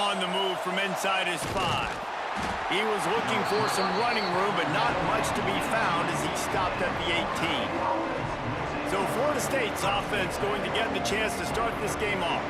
On the move from inside his 5. He was looking for some running room, but not much to be found as he stopped at the 18. So Florida State's offense going to get the chance to start this game off.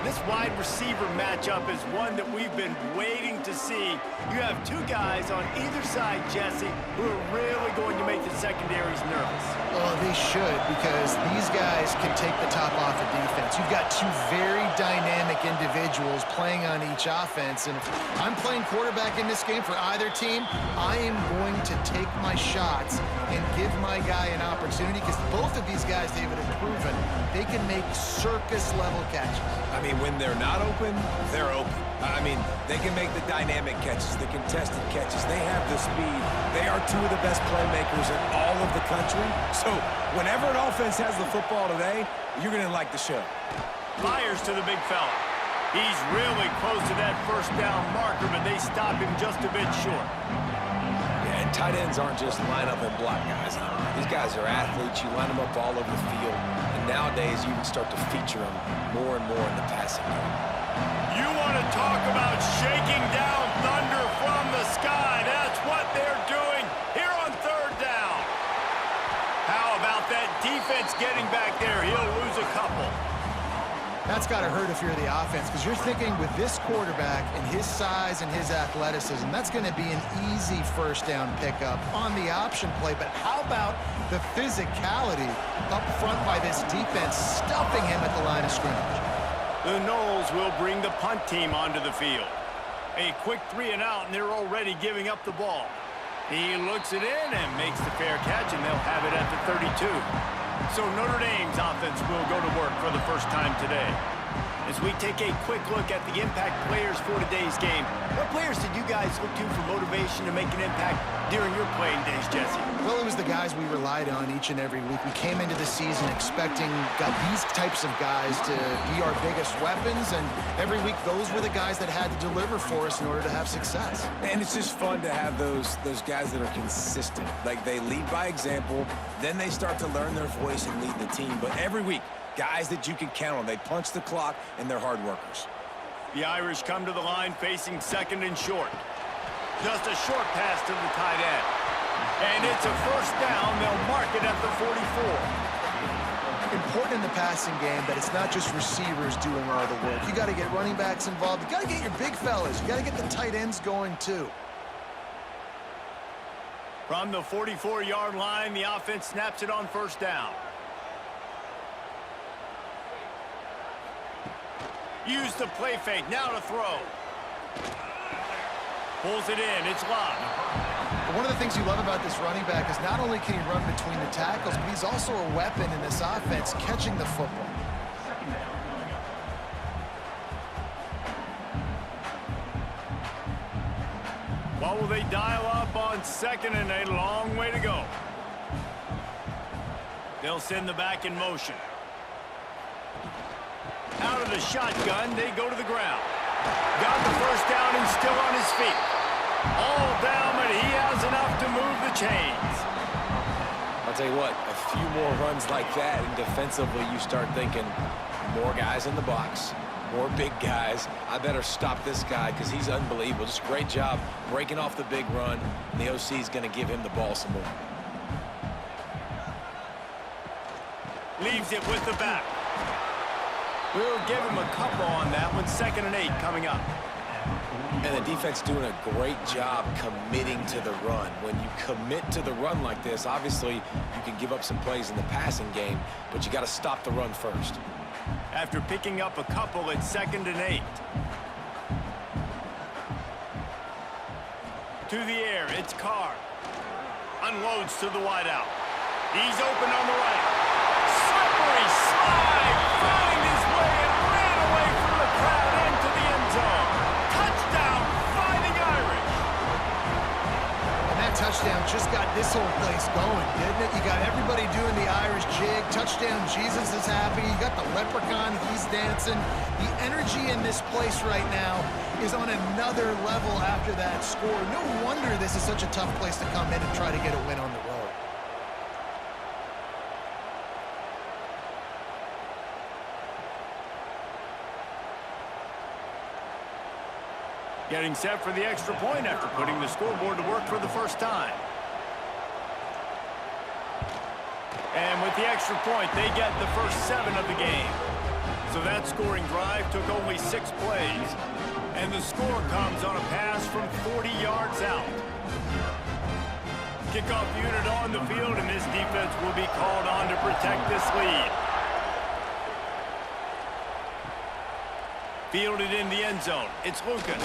This wide receiver matchup is one that we've been waiting to see. You have two guys on either side, Jesse, who are really going to make the secondaries nervous. Oh, they should, because these guys can take the top off of defense. You've got two very dynamic individuals playing on each offense, and if I'm playing quarterback in this game for either team, I am going to take my shots and give my guy an opportunity, because both of these guys, David, have proven they can make circus-level catches. I mean, when they're not open, they're open. I mean, they can make the dynamic catches, the contested catches. They have the speed. They are two of the best playmakers in all of the country. So whenever an offense has the football today, you're going to like the show. Fires to the big fella. He's really close to that first down marker, but they stop him just a bit short. Yeah, and tight ends aren't just line up and block guys. These guys are athletes. You line them up all over the field. And nowadays, you can start to feature them more and more in the passing game. You want to talk about shaking down thunder from the sky. That's what they're doing here on third down. How about that defense getting back there? He'll lose a couple. That's got to hurt if you're the offense, because you're thinking with this quarterback and his size and his athleticism, that's going to be an easy first down pickup on the option play. But how about the physicality up front by this defense, stuffing him at the line of scrimmage? The Noles will bring the punt team onto the field. A quick 3 and out, and they're already giving up the ball. He looks it in and makes the fair catch, and they'll have it at the 32. So Notre Dame's offense will go to work for the first time today. As we take a quick look at the impact players for today's game, what players did you guys look to for motivation to make an impact during your playing days, Jesse? Well, it was the guys we relied on each and every week. We came into the season expecting these types of guys to be our biggest weapons, and every week those were the guys that had to deliver for us in order to have success. And it's just fun to have those guys that are consistent. Like, they lead by example, then they start to learn their voice and lead the team. But every week, guys that you can count on. They punch the clock, and they're hard workers. The Irish come to the line facing second and short. Just a short pass to the tight end. And it's a first down. They'll mark it at the 44. Important in the passing game that it's not just receivers doing all the work. You got to get running backs involved. You got to get your big fellas. You got to get the tight ends going too. From the 44-yard line, the offense snaps it on first down. Use the play fake, now to throw. Pulls it in, it's locked. One of the things you love about this running back is not only can he run between the tackles, but he's also a weapon in this offense, catching the football. What will they dial up on second and a long way to go? They'll send the back in motion. Out of the shotgun, they go to the ground. Got the first down, he's still on his feet. All down, but he has enough to move the chains. I'll tell you what, a few more runs like that, and defensively you start thinking, more guys in the box, more big guys. I better stop this guy because he's unbelievable. Just a great job breaking off the big run. And the OC is going to give him the ball some more. Leaves it with the back. We'll give him a couple on that one. 2nd and 8 coming up. And the defense doing a great job committing to the run. When you commit to the run like this, obviously you can give up some plays in the passing game, but you got to stop the run first. After picking up a couple, it's 2nd and 8. To the air, it's Carr. Unloads to the wideout. He's open on the right. Slippery slide. Find his way and ran away from the crowd into the end zone. Touchdown, Fighting Irish. And that touchdown just got this whole place going, didn't it? You got everybody doing the Irish jig. Touchdown, Jesus is happy. You got the leprechaun, he's dancing. The energy in this place right now is on another level after that score. No wonder this is such a tough place to come in and try to get a win on the road. Getting set for the extra point after putting the scoreboard to work for the first time. And with the extra point, they get the first 7 of the game. So that scoring drive took only 6 plays. And the score comes on a pass from 40 yards out. Kickoff unit on the field, and this defense will be called on to protect this lead. Fielded in the end zone. It's Lucas.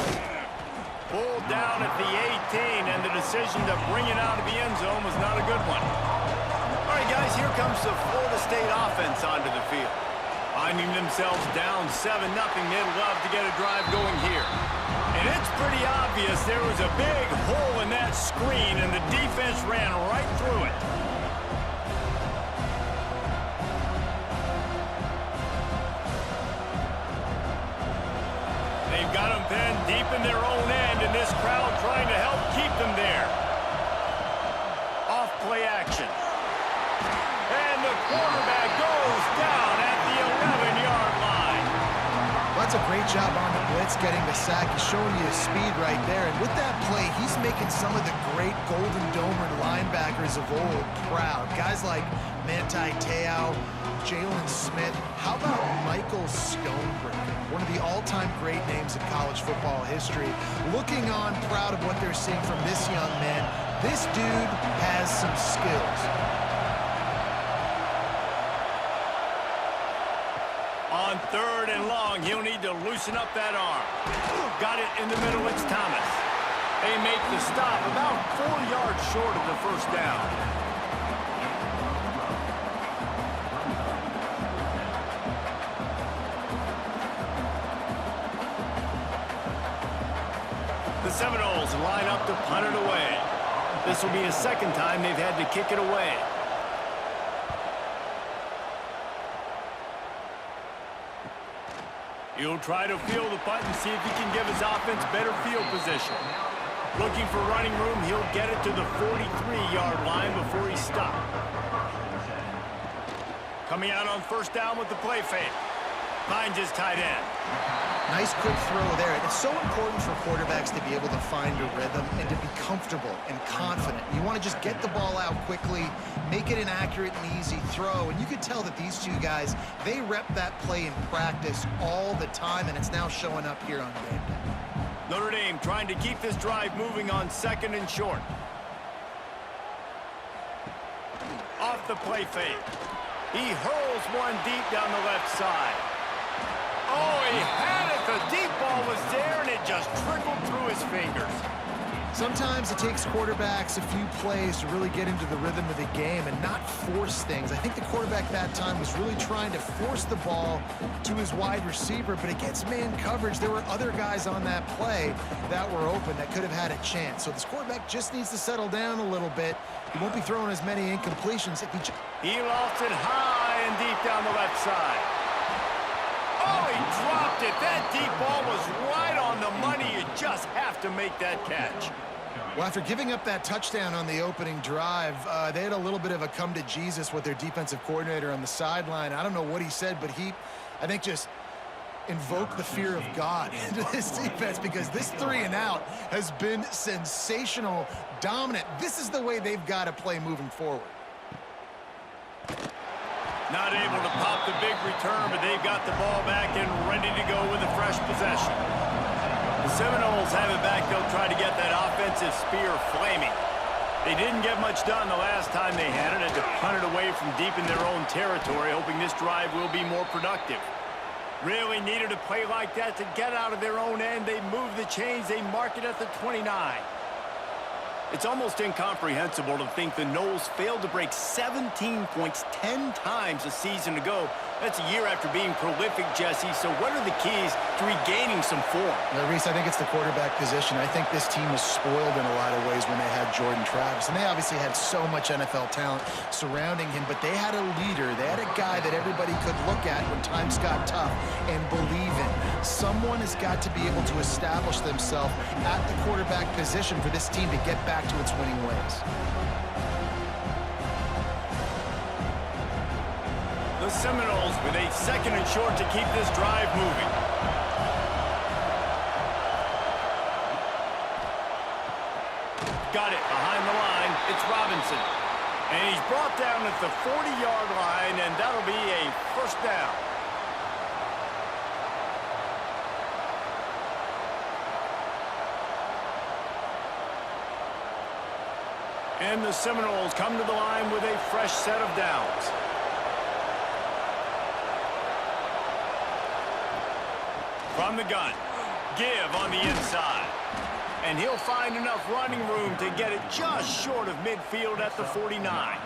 Pulled down at the 18, and the decision to bring it out of the end zone was not a good one. All right, guys, here comes the Florida State offense onto the field. Finding themselves down 7-0, they'd love to get a drive going here. And it's pretty obvious there was a big hole in that screen, and the defense ran right through it. They've got them pinned deep in their own end, and this crowd trying to help keep them there. Off play action. And the quarterback goes down at the 11-yard line. Well, that's a great job on the blitz, getting the sack. He's showing you his speed right there. And with that play, he's making some of the great Golden Domer linebackers of old proud. Guys like Manti Te'o, Jalen Smith. How about Michael Stonebreaker? One of the all-time great names in college football history. Looking on, proud of what they're seeing from this young man. This dude has some skills. On 3rd and long, he'll need to loosen up that arm. Got it in the middle, it's Thomas. They make the stop about 4 yards short of the first down. The Seminoles line up to punt it away. This will be a second time they've had to kick it away. He'll try to field the punt and see if he can give his offense better field position. Looking for running room, he'll get it to the 43-yard line before he's stopped. Coming out on first down with the play fake. Finds his tight end. Nice quick throw there. It's so important for quarterbacks to be able to find a rhythm and to be comfortable and confident. You want to just get the ball out quickly, make it an accurate and easy throw. And you could tell that these two guys, they rep that play in practice all the time, and it's now showing up here on game day. Notre Dame trying to keep this drive moving on 2nd and short. Off the play fake. He hurls one deep down the left side. Oh, he had it. The deep ball was there, and it just trickled through his fingers. Sometimes it takes quarterbacks a few plays to really get into the rhythm of the game and not force things. I think the quarterback that time was really trying to force the ball to his wide receiver, but against man coverage, there were other guys on that play that were open that could have had a chance. So this quarterback just needs to settle down a little bit. He won't be throwing as many incompletions if he lost it high and deep down the left side. Oh, he dropped it. That deep ball was right on the money. You just have to make that catch. Well, after giving up that touchdown on the opening drive, they had a little bit of a come to Jesus with their defensive coordinator on the sideline. I don't know what he said, but he, I think, just invoked the fear of God into this defense, because this 3-and-out has been sensational, dominant. This is the way they've got to play moving forward. Not able to pop the big return, but they've got the ball back and ready to go with a fresh possession. The Seminoles have it back. They'll try to get that offensive spear flaming. They didn't get much done the last time they had it. Had to punt it away from deep in their own territory, hoping this drive will be more productive. Really needed a play like that to get out of their own end. They move the chains. They mark it at the 29. It's almost incomprehensible to think the Noles failed to break 17 points 10 times a season ago. That's a year after being prolific, Jesse. So what are the keys to regaining some form? Well, Reese, I think it's the quarterback position. I think this team was spoiled in a lot of ways when they had Jordan Travis. And they obviously had so much NFL talent surrounding him, but they had a leader. They had a guy that everybody could look at when times got tough and believe in. Someone has got to be able to establish themselves at the quarterback position for this team to get back to its winning ways. The Seminoles with a 2nd and short to keep this drive moving. got it behind the line. It's Robinson. And he's brought down at the 40-yard line, and that'll be a first down. And the Seminoles come to the line with a fresh set of downs. From the gun, give on the inside. And he'll find enough running room to get it just short of midfield at the 49.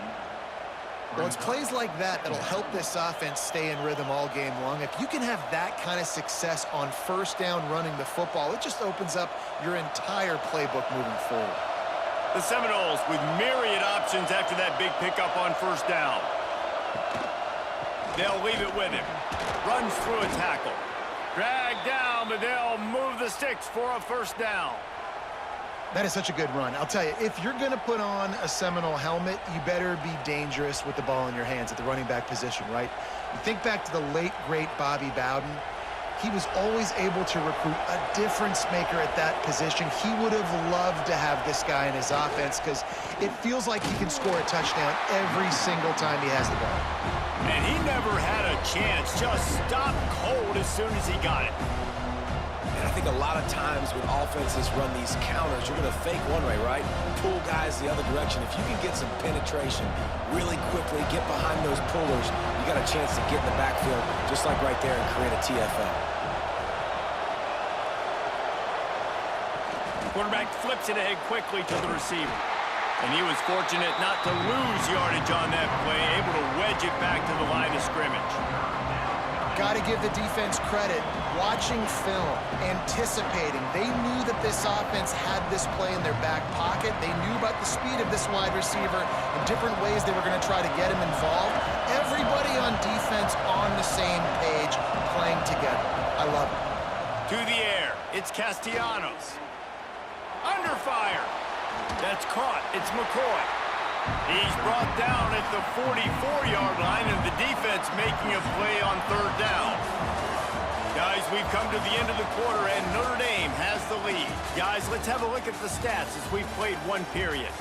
Well, it's plays like that that'll help this offense stay in rhythm all game long. If you can have that kind of success on first down running the football, it just opens up your entire playbook moving forward. The Seminoles with myriad options after that big pickup on first down. They'll leave it with him. Runs through a tackle. Dragged down, but they'll move the sticks for a first down. That is such a good run. I'll tell you, if you're going to put on a Seminole helmet, you better be dangerous with the ball in your hands at the running back position, right? You think back to the late, great Bobby Bowden. He was always able to recruit a difference maker at that position. He would have loved to have this guy in his offense because it feels like he can score a touchdown every single time he has the ball. And he never had a chance. Just stopped cold as soon as he got it. And I think a lot of times when offenses run these counters, you're going to fake one way, right? Pull guys the other direction. If you can get some penetration really quickly, get behind those pullers, you got a chance to get in the backfield just like right there and create a TFL. Quarterback flips it ahead quickly to the receiver. And he was fortunate not to lose yardage on that play, able to wedge it back to the line of scrimmage. Got to give the defense credit. Watching film, anticipating. They knew that this offense had this play in their back pocket. They knew about the speed of this wide receiver and different ways they were going to try to get him involved. Everybody on defense on the same page, playing together. I love it. To the air, it's Castellanos. Under fire. That's caught. It's McCoy. He's brought down at the 44-yard line, and the defense making a play on third down. Guys, we've come to the end of the quarter, and Notre Dame has the lead. Guys, let's have a look at the stats as we've played one period.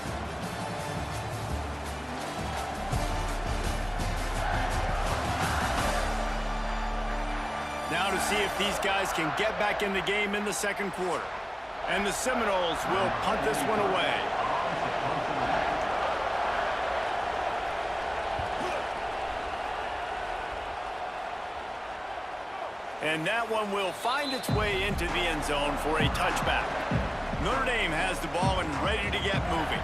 Now to see if these guys can get back in the game in the second quarter. And the Seminoles will punt this one away. And that one will find its way into the end zone for a touchback. Notre Dame has the ball and ready to get moving.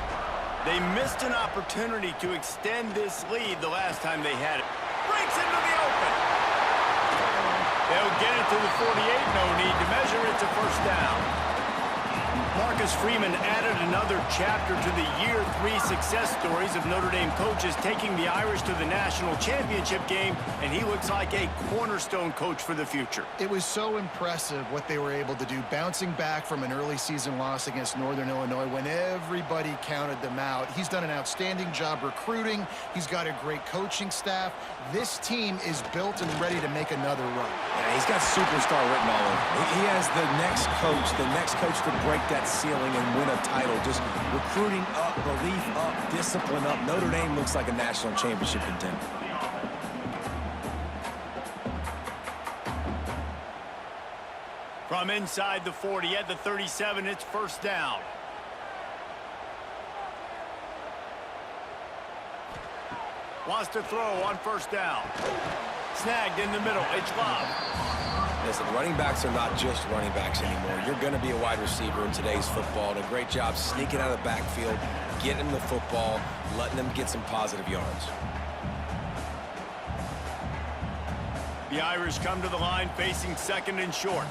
They missed an opportunity to extend this lead the last time they had it. Breaks into the open. They'll get it to the 48. No need to measure. It's a first down. Marcus Freeman added another chapter to the year 3 success stories of Notre Dame coaches taking the Irish to the national championship game, and he looks like a cornerstone coach for the future. It was so impressive what they were able to do, bouncing back from an early season loss against Northern Illinois when everybody counted them out. He's done an outstanding job recruiting. He's got a great coaching staff. This team is built and ready to make another run. Yeah, he's got superstar written all over him. He has the next coach to break that ceiling and win a title. Just recruiting up, belief up, discipline up. Notre Dame looks like a national championship contender. From inside the 40 at the 37, it's first down. Wants to throw on first down. Snagged in the middle. It's Love. Listen, running backs are not just running backs anymore. You're going to be a wide receiver in today's football. And a great job sneaking out of the backfield, getting the football, letting them get some positive yards. The Irish come to the line facing second and short.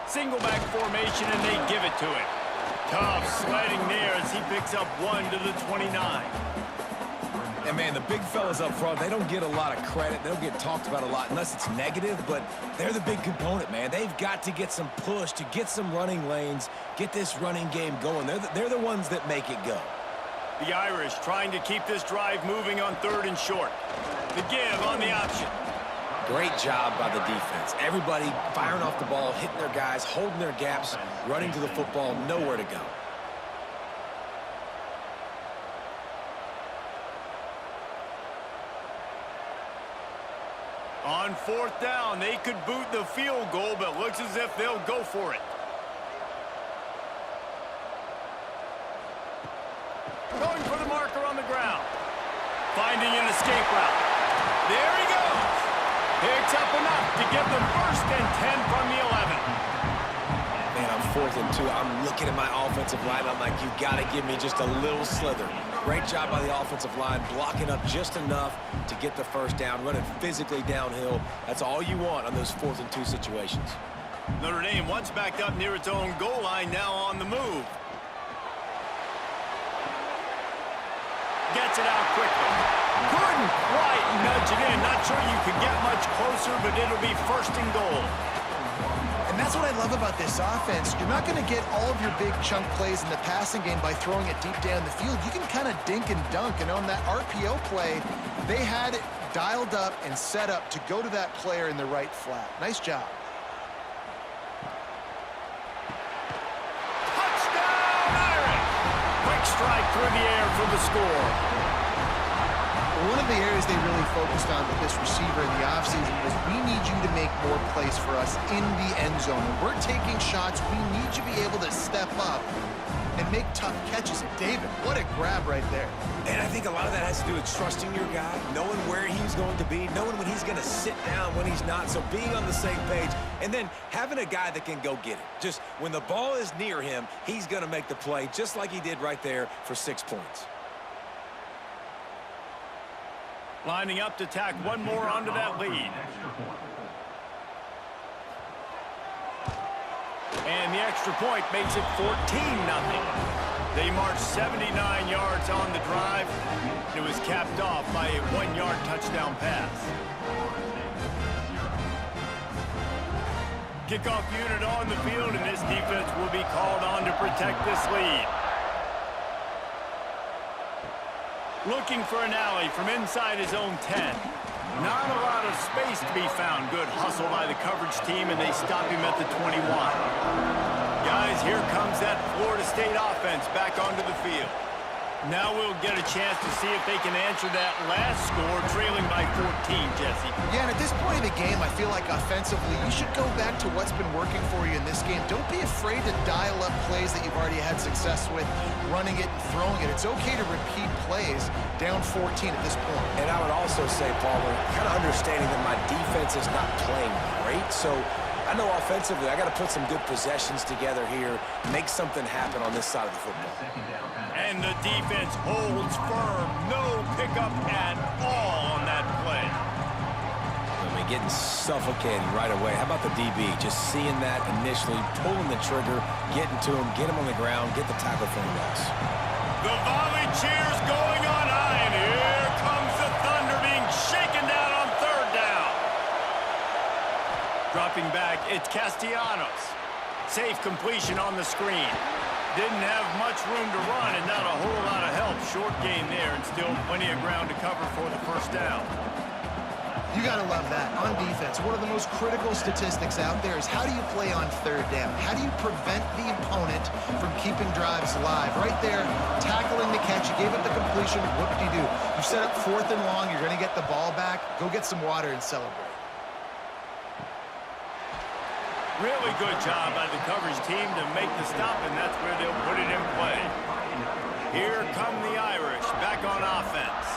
Single back formation, and they give it to him. Tough sledding there as he picks up 1 to the 29. And, man, the big fellas up front, they don't get a lot of credit. They don't get talked about a lot unless it's negative, but they're the big component, man. They've got to get some push, to get some running lanes, get this running game going. They're the ones that make it go. The Irish trying to keep this drive moving on third and short. The give on the option. Great job by the defense. Everybody firing off the ball, hitting their guys, holding their gaps, running to the football, nowhere to go. On 4th down, they could boot the field goal, but looks as if they'll go for it. Going for the marker on the ground. Finding an escape route. There he goes. Picks up enough to give them 1st and 10 from the 11. Man, on 4th and 2, I'm looking at my offensive line. I'm like, you got to give me just a little slither. Great job by the offensive line, blocking up just enough to get the 1st down, running physically downhill. That's all you want on those 4th and 2 situations. Notre Dame once backed up near its own goal line, now on the move. Gets it out quickly. Couldn't quite nudge it in. Not sure you could get much closer, but it'll be 1st and goal. And that's what I love about this offense. You're not going to get all of your big chunk plays in the passing game by throwing it deep down the field. You can kind of dink and dunk. And on that RPO play, they had it dialed up and set up to go to that player in the right flat. Nice job. Touchdown, Irish! Quick strike through the air for the score. One of the areas they really focused on with this receiver in the offseason was we need you to make more plays for us in the end zone. When we're taking shots, we need you to be able to step up and make tough catches. And David, what a grab right there. And I think a lot of that has to do with trusting your guy, knowing where he's going to be, knowing when he's going to sit down, when he's not. So being on the same page, and then having a guy that can go get it. Just when the ball is near him, he's going to make the play, just like he did right there for 6 points. Lining up to tack one more onto that lead. And the extra point makes it 14-0. They marched 79 yards on the drive. It was capped off by a 1-yard touchdown pass. Kickoff unit on the field, and this defense will be called on to protect this lead. Looking for an alley from inside his own 10. Not a lot of space to be found. Good hustle by the coverage team, and they stop him at the 21. Guys, here comes that Florida State offense back onto the field. Now we'll get a chance to see if they can answer that last score, trailing by 14, Jesse. Yeah, and at this point in the game, I feel like offensively, you should go back to what's been working for you in this game. Don't be afraid to dial up plays that you've already had success with, running it and throwing it. It's okay to repeat plays down 14 at this point. And I would also say, Palmer, kind of understanding that my defense is not playing great, so I know offensively I got to put some good possessions together here, make something happen on this side of the football. And the defense holds firm. No pickup at all on that play. I mean, getting suffocated right away. How about the DB? Just seeing that initially, pulling the trigger, getting to him, get him on the ground, get the tackle for a loss. The volley cheers going on high, and here comes the Thunder being shaken down on 3rd down. Dropping back, it's Castellanos. Safe completion on the screen. Didn't have much room to run and not a whole lot of help. Short gain there and still plenty of ground to cover for the 1st down. You got to love that. On defense, one of the most critical statistics out there is how do you play on 3rd down? How do you prevent the opponent from keeping drives alive? Right there, tackling the catch. You gave up the completion. What do? You set up 4th and long. You're going to get the ball back. Go get some water and celebrate. Really good job by the coverage team to make the stop, and that's where they'll put it in play. Here come the Irish back on offense.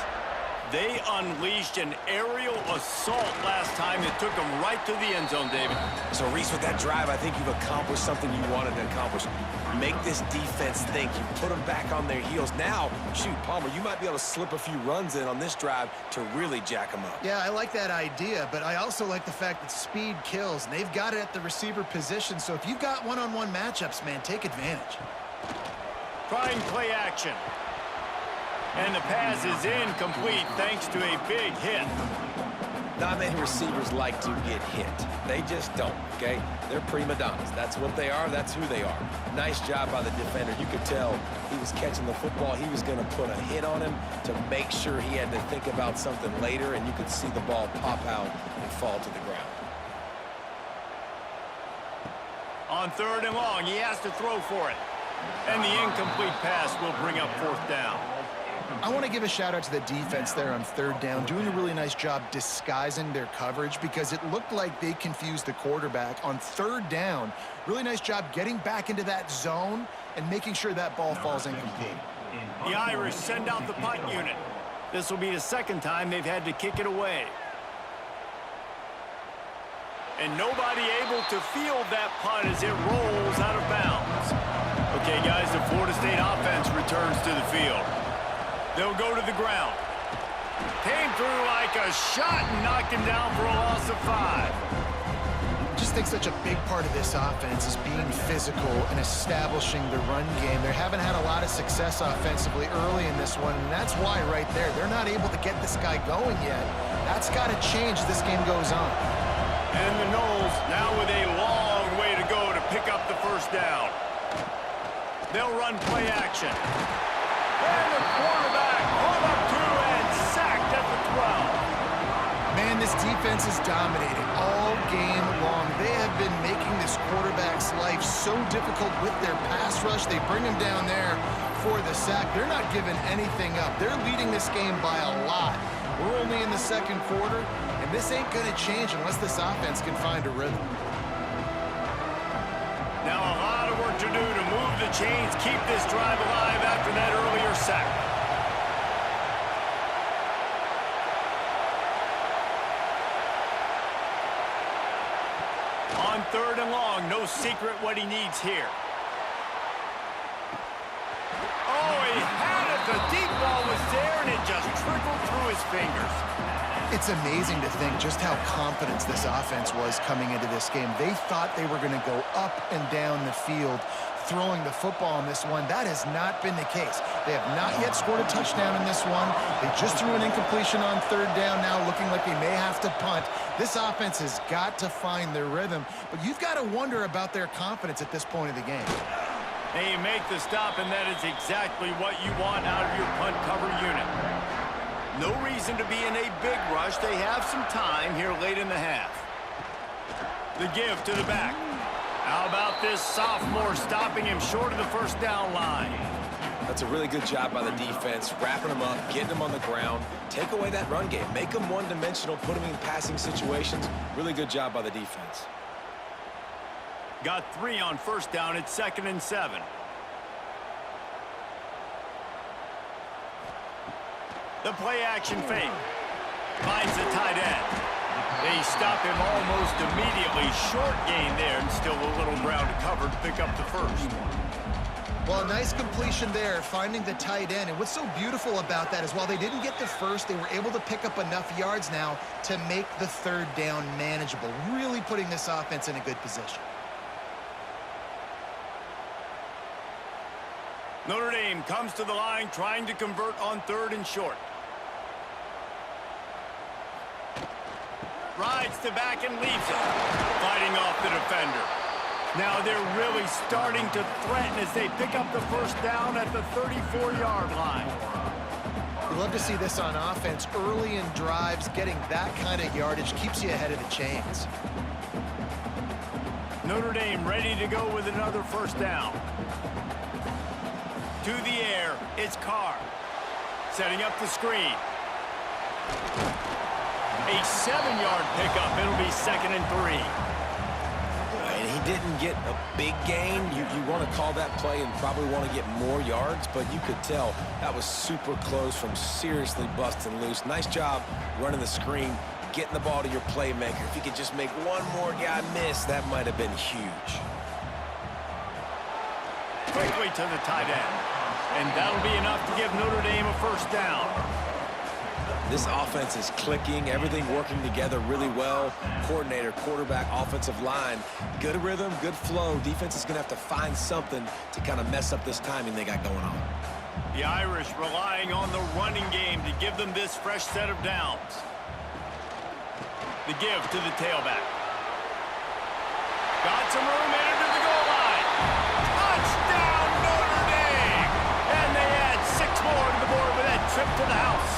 They unleashed an aerial assault last time that took them right to the end zone, David. So, Reese, with that drive, I think you've accomplished something you wanted to accomplish. Make this defense think. You put them back on their heels. Now, shoot, Palmer, you might be able to slip a few runs in on this drive to really jack them up. Yeah, I like that idea, but I also like the fact that speed kills, and they've got it at the receiver position. So if you've got one-on-one matchups, man, take advantage. Trying play action. And the pass is incomplete thanks to a big hit. Dominating receivers like to get hit. They just don't, okay? They're prima donnas. That's what they are. That's who they are. Nice job by the defender. You could tell he was catching the football. He was going to put a hit on him to make sure he had to think about something later, and you could see the ball pop out and fall to the ground. On 3rd and long, he has to throw for it. And the incomplete pass will bring up 4th down. I want to give a shout out to the defense there on 3rd down, doing a really nice job disguising their coverage because it looked like they confused the quarterback on 3rd down. Really nice job getting back into that zone and making sure that ball falls incomplete. The Irish send out the punt unit. This will be the 2nd time they've had to kick it away. And nobody able to field that punt as it rolls out of bounds. Okay, guys, the Florida State offense returns to the field. They'll go to the ground. Came through like a shot and knocked him down for a loss of 5. I just think such a big part of this offense is being physical and establishing the run game. They haven't had a lot of success offensively early in this one, and that's why right there, they're not able to get this guy going yet. That's got to change as this game goes on. And the Noles now with a long way to go to pick up the 1st down. They'll run play action. And the quarterback pulled up 2 and sacked at the 12. Man, this defense is dominating all game long. They have been making this quarterback's life so difficult with their pass rush. They bring him down there for the sack. They're not giving anything up. They're leading this game by a lot. We're only in the 2nd quarter, and this ain't going to change unless this offense can find a rhythm. Now a lot of work to do to move the chains, keep this drive alive after that earlier sack. On 3rd and long, no secret what he needs here. Oh, he had it. The deep ball was there, and it just trickled through his fingers. It's amazing to think just how confident this offense was coming into this game. They thought they were going to go up and down the field throwing the football in this one. That has not been the case. They have not yet scored a touchdown in this one. They just threw an incompletion on 3rd down now, looking like they may have to punt. This offense has got to find their rhythm, but you've got to wonder about their confidence at this point of the game. They make the stop, and that is exactly what you want out of your punt cover unit. No reason to be in a big rush. They have some time here late in the half. The give to the back. How about this sophomore stopping him short of the 1st down line? That's a really good job by the defense, wrapping them up, getting them on the ground, take away that run game, make them one-dimensional, put them in passing situations. Really good job by the defense. Got 3 on 1st down. It's 2nd and 7. The play-action fake. Finds the tight end. They stop him almost immediately. Short gain there, and still a little ground to cover to pick up the 1st. Well, a nice completion there, finding the tight end. And what's so beautiful about that is while they didn't get the 1st, they were able to pick up enough yards now to make the 3rd down manageable, really putting this offense in a good position. Notre Dame comes to the line trying to convert on 3rd and short. Rides the back and leaves it, fighting off the defender. Now they're really starting to threaten as they pick up the 1st down at the 34-yard line. We love to see this on offense. Early in drives, getting that kind of yardage keeps you ahead of the chains. Notre Dame ready to go with another 1st down. To the air, it's Carr. Setting up the screen. A 7-yard pickup. It'll be 2nd and 3. And he didn't get a big gain. You want to call that play and probably want to get more yards, but you could tell that was super close from seriously busting loose. Nice job running the screen, getting the ball to your playmaker. If he could just make one more guy miss, that might have been huge. Quickly to the tight end. And that'll be enough to give Notre Dame a 1st down. This offense is clicking, everything working together really well. Coordinator, quarterback, offensive line, good rhythm, good flow. Defense is going to have to find something to kind of mess up this timing they got going on. The Irish relying on the running game to give them this fresh set of downs. The give to the tailback. Got some room into the goal line. Touchdown, Notre Dame! And they add 6 more to the board with that trip to the house.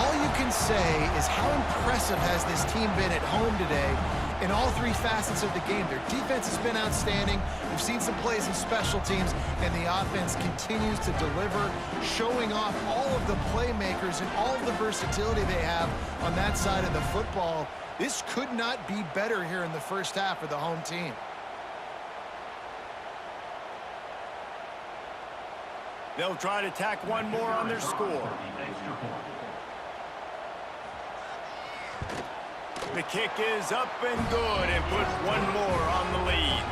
All you can say is how impressive has this team been at home today in all 3 facets of the game. Their defense has been outstanding. We've seen some plays in special teams, and the offense continues to deliver, showing off all of the playmakers and all of the versatility they have on that side of the football. This could not be better here in the first half for the home team. They'll try to tack one more on their score. The kick is up and good and put one more on the lead.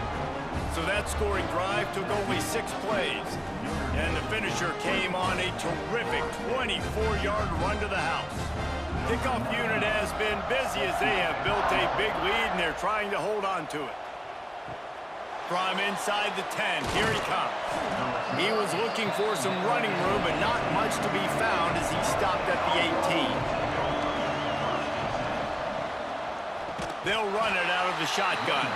So that scoring drive took only 6 plays. And the finisher came on a terrific 24-yard run to the house. Kickoff unit has been busy as they have built a big lead and they're trying to hold on to it. From inside the 10, here he comes. He was looking for some running room, but not much to be found as he stopped at the 18. They'll run it out of the shotgun.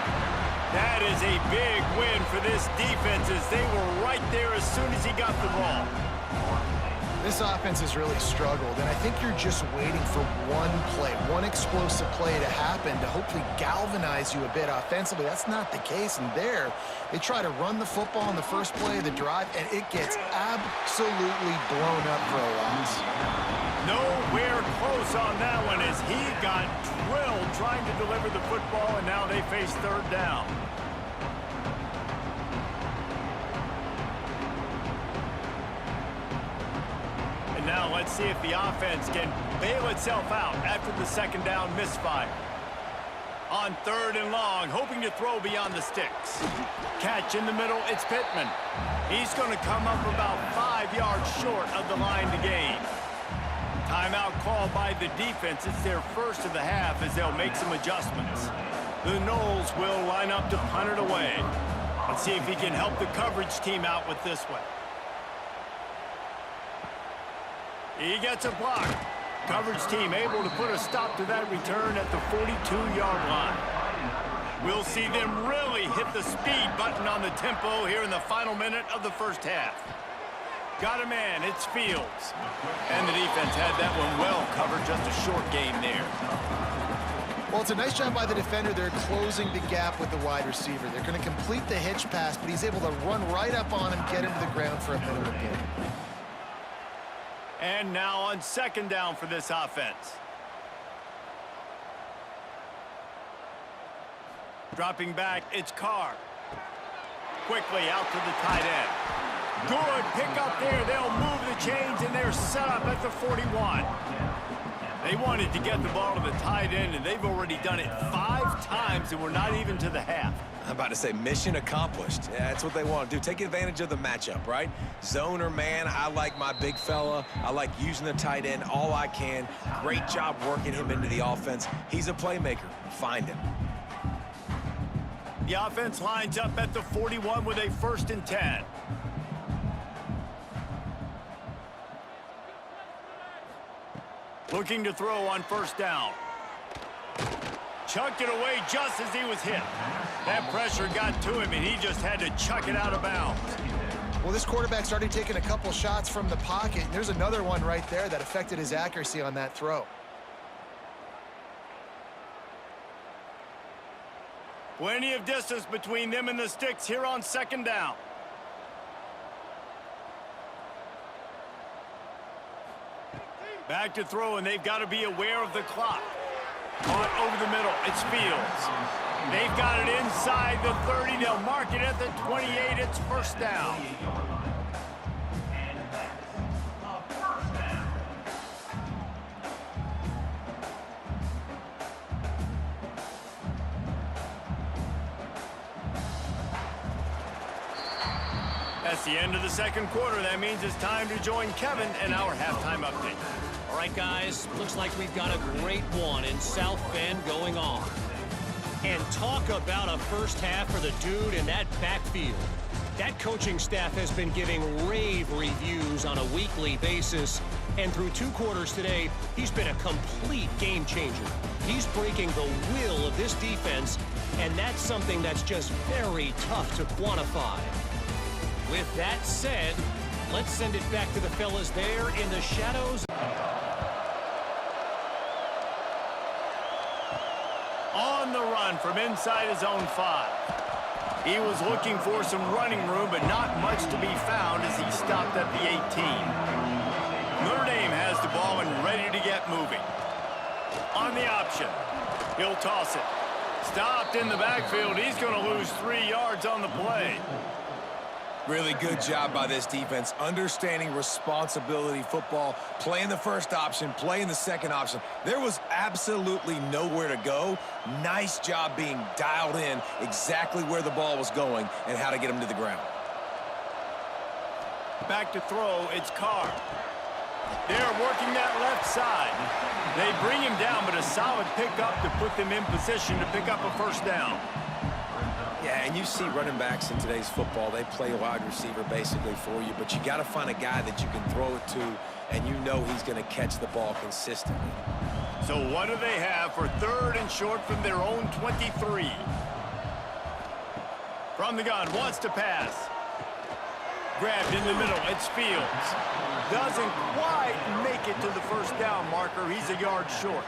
That is a big win for this defense as they were right there as soon as he got the ball. This offense has really struggled, and I think you're just waiting for one play, one explosive play to happen to hopefully galvanize you a bit offensively. That's not the case, and there, they try to run the football in the first play of the drive, and it gets absolutely blown up for a loss. Nowhere close on that one as he got drilled trying to deliver the football, and now they face 3rd down. And now let's see if the offense can bail itself out after the 2nd down misfire. On 3rd and long, hoping to throw beyond the sticks. Catch in the middle, it's Pittman. He's going to come up about 5 yards short of the line to gain. Timeout called by the defense. It's their first of the half as they'll make some adjustments. The Noles will line up to punt it away. Let's see if he can help the coverage team out with this one. He gets a block. Coverage team able to put a stop to that return at the 42-yard line. We'll see them really hit the speed button on the tempo here in the final minute of the first half. Got a man, it's Fields. And the defense had that one well covered, just a short game there. Well, it's a nice job by the defender. They're closing the gap with the wide receiver. They're going to complete the hitch pass, but he's able to run right up on him, get him to the ground for a minute again. And now on 2nd down for this offense. Dropping back, it's Carr. Quickly out to the tight end. Good pick up there. They'll move the chains, and they're set up at the 41. They wanted to get the ball to the tight end, and they've already done it 5 times, and we're not even to the half. I'm about to say mission accomplished. Yeah, that's what they want to do. Take advantage of the matchup, right? Zone or man, I like my big fella. I like using the tight end all I can. Great job working him into the offense. He's a playmaker. Find him. The offense lines up at the 41 with a 1st and 10. Looking to throw on 1st down. Chucked it away just as he was hit. That pressure got to him, and he just had to chuck it out of bounds. Well, this quarterback started taking a couple shots from the pocket, and there's another one right there that affected his accuracy on that throw. Plenty of distance between them and the sticks here on 2nd down. Back to throw, and they've got to be aware of the clock. Caught over the middle. It's Fields. They've got it inside the 30. They'll mark it at the 28. It's 1st down. That's the end of the 2nd quarter. That means it's time to join Kevin in our halftime update. All right, guys, looks like we've got a great one in South Bend going on. And talk about a first half for the dude in that backfield. That coaching staff has been giving rave reviews on a weekly basis, And through 2 quarters today, he's been a complete game changer. He's breaking the will of this defense, and that's something that's just very tough to quantify. With that said, let's send it back to the fellas there in the shadows. On the run from inside his own 5. He was looking for some running room, but not much to be found as he stopped at the 18. Notre Dame has the ball and ready to get moving. On the option, he'll toss it. Stopped in the backfield. He's going to lose 3 yards on the play. Really good job by this defense, understanding responsibility football, playing the first option, playing the second option. There was absolutely nowhere to go. Nice job being dialed in exactly where the ball was going and how to get him to the ground. Back to throw, it's Carr. They're working that left side. They bring him down, but a solid pickup to put them in position to pick up a first down. Yeah, and you see running backs in today's football, they play wide receiver basically for you, but you got to find a guy that you can throw it to, and you know he's going to catch the ball consistently. So what do they have for 3rd and short from their own 23? From the gun, wants to pass. Grabbed in the middle, it's Fields. Doesn't quite make it to the first down marker. He's a yard short.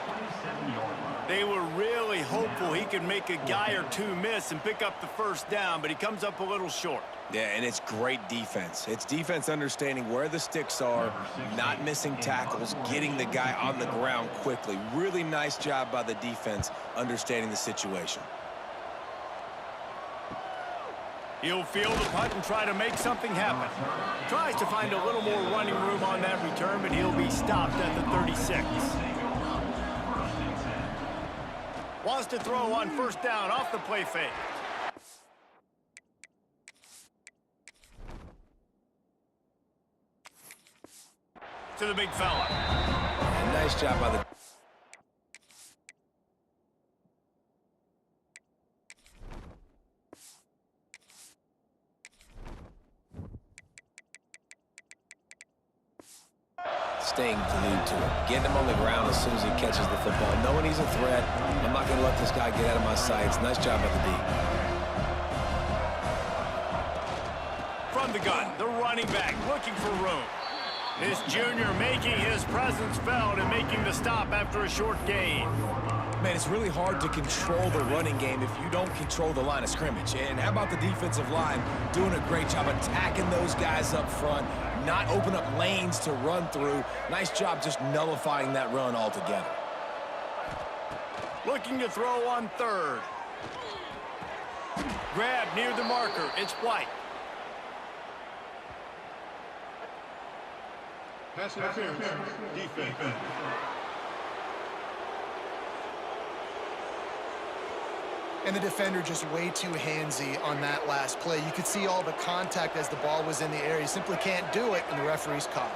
They were really hopeful he could make a guy or 2 miss and pick up the first down, but he comes up a little short. Yeah, and it's great defense. It's defense understanding where the sticks are, not missing tackles, getting the guy on the ground quickly. Really nice job by the defense understanding the situation. He'll field the punt and try to make something happen. Tries to find a little more running room on that return, but he'll be stopped at the 36. Wants to throw on first down off the play fake. To the big fella. And nice job by the... Staying glued to him, getting him on the ground as soon as he catches the football, knowing he's a threat. I'm not going to let this guy get out of my sights. Nice job by the D. From the gun, the running back looking for room. This junior making his presence felt and making the stop after a short gain. Man, it's really hard to control the running game if you don't control the line of scrimmage. And how about the defensive line doing a great job attacking those guys up front, not open up lanes to run through. Nice job just nullifying that run altogether. Looking to throw on 3rd. Grab near the marker. It's White. Pass interference. Defense. And the defender just way too handsy on that last play. You could see all the contact as the ball was in the air. He simply can't do it, and the referee's caught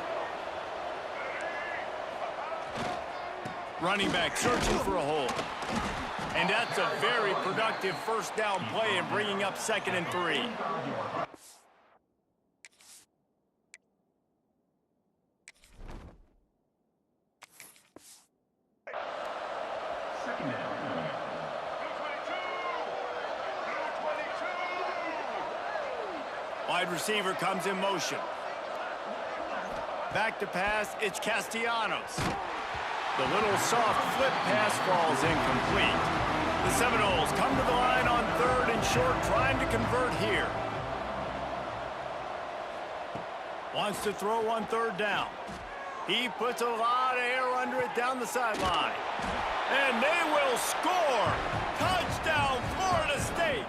it. Running back searching for a hole. And that's a very productive first down play and bringing up 2nd and 3. Wide receiver comes in motion. Back to pass, it's Castellanos. The little soft flip pass falls incomplete. The Seminoles come to the line on 3rd and short, trying to convert here. Wants to throw on 3rd down. He puts a lot of air under it down the sideline. And they will score! Touchdown, Florida State!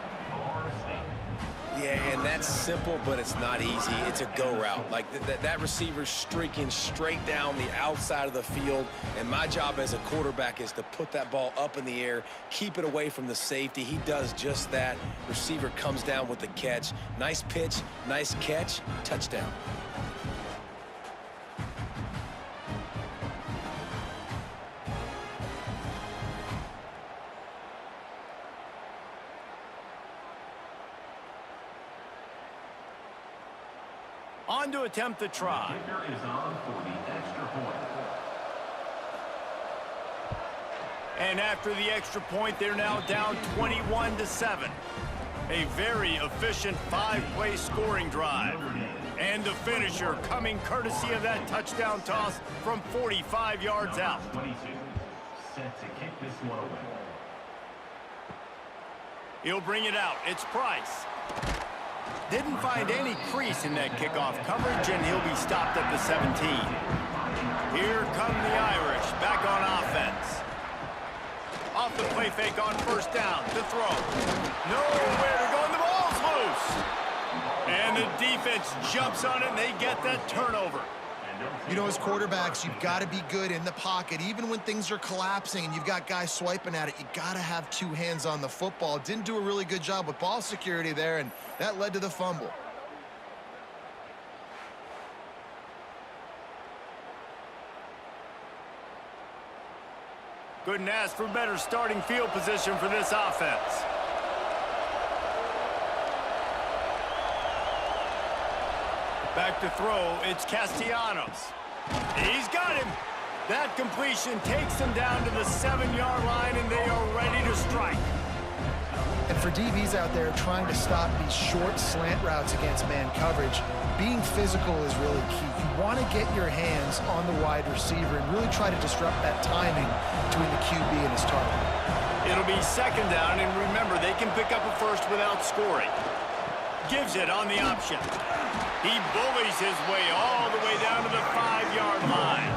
Yeah, and that's simple, but it's not easy. It's a go route. Like that receiver's streaking straight down the outside of the field, and my job as a quarterback is to put that ball up in the air, keep it away from the safety. He does just that. Receiver comes down with the catch. Nice pitch, nice catch, touchdown. On to attempt the try. Kicker is on for the extra And after the extra point, they're now down 21-7. A very efficient 5-play scoring drive. And the finisher coming courtesy of that touchdown toss from 45 yards out. Set to kick this one away. He'll bring it out. It's Price. Didn't find any crease in that kickoff coverage, and he'll be stopped at the 17. Here come the Irish back on offense. Off the play fake on first down to throw. Nowhere to go, and the ball's loose. And the defense jumps on it, and they get that turnover. You know, as quarterbacks, you've got to be good in the pocket. Even when things are collapsing and you've got guys swiping at it, you got to have two hands on the football. Didn't do a really good job with ball security there, and that led to the fumble. Couldn't ask for better starting field position for this offense. Back to throw, it's Castellanos. He's got him. That completion takes them down to the 7-yard line, and they are ready to strike. And for DBs out there trying to stop these short slant routes against man coverage, being physical is really key. You want to get your hands on the wide receiver and really try to disrupt that timing between the QB and his target. It'll be second down, and remember, they can pick up a first without scoring. Gives it on the option. He bullies his way all the way down to the 5-yard line.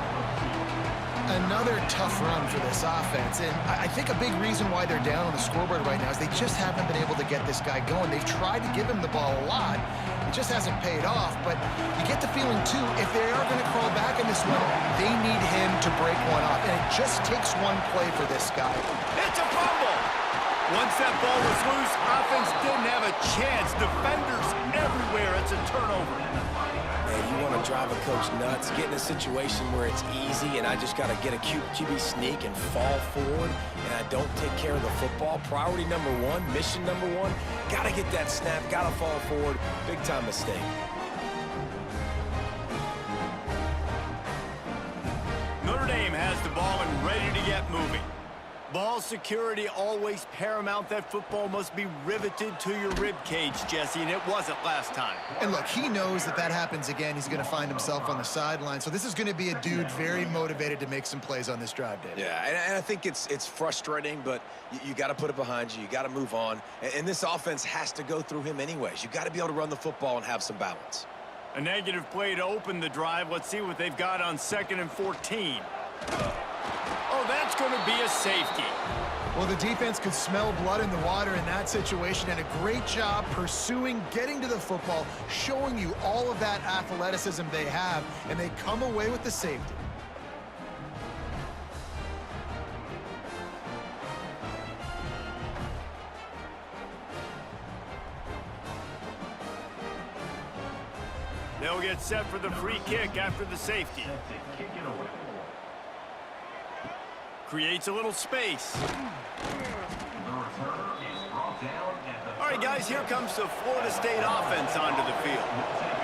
Another tough run for this offense, and I think a big reason why they're down on the scoreboard right now is they just haven't been able to get this guy going. They've tried to give him the ball a lot. It just hasn't paid off, but you get the feeling, too, if they are going to crawl back in this one, they need him to break one off, and it just takes one play for this guy. It's a fumble! Once that ball was loose, offense didn't have a chance. Defenders everywhere. It's a turnover. Man, you want to drive a coach nuts, get in a situation where it's easy and I just got to get a QB sneak and fall forward and I don't take care of the football. Priority number one, mission number one, got to get that snap, got to fall forward. Big time mistake. Notre Dame has the ball and ready to get moving. Ball security always paramount. That football must be riveted to your rib cage, Jesse, and it wasn't last time. And look, he knows that that happens again. He's going to find himself on the sideline. So this is going to be a dude very motivated to make some plays on this drive, Dave. Yeah, and I think it's frustrating, but you got to put it behind you. You got to move on. And this offense has to go through him anyways. You got to be able to run the football and have some balance. A negative play to open the drive. Let's see what they've got on 2nd and 14. Oh, that's going to be a safety. Well, the defense could smell blood in the water in that situation, and a great job pursuing, getting to the football, showing you all of that athleticism they have, and they come away with the safety. They'll get set for the free kick after the safety. Creates a little space. All right, guys, here comes the Florida State offense onto the field.